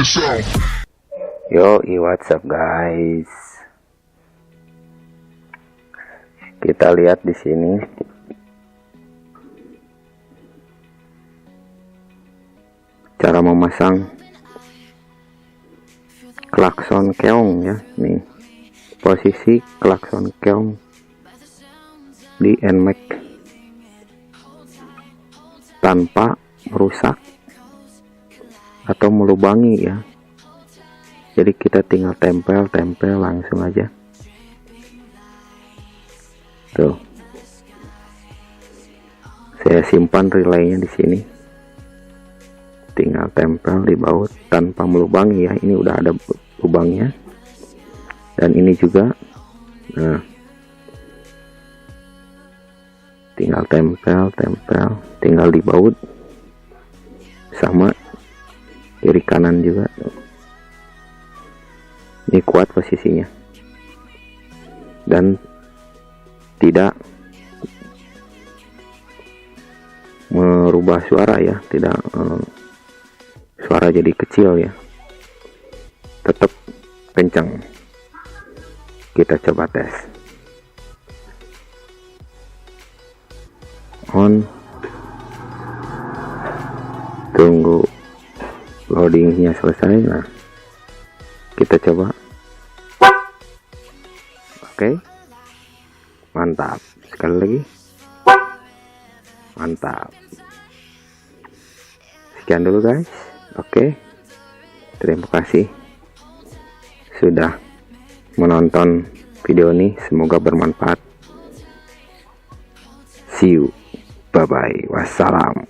Yo, what's up guys? Kita lihat di sini. Cara memasang klakson keong ya. Nih, posisi klakson keong di NMAX tanpa merusak atau melubangi ya. Jadi kita tinggal tempel langsung aja. Tuh. Saya simpan relaynya di sini. Tinggal tempel di baut tanpa melubangi ya. Ini udah ada lubangnya. Dan ini juga. Nah. Tinggal tempel, tinggal di baut. Sama kiri kanan juga. Ini kuat posisinya. Dan tidak merubah suara ya, tidak suara jadi kecil ya, tetap kencang. Kita coba tes on, tunggu loadingnya selesai. Nah, kita coba. Oke, mantap. Sekali lagi, mantap. Sekian dulu guys. Oke, terima kasih sudah menonton video ini, semoga bermanfaat. See you, bye bye, wassalam.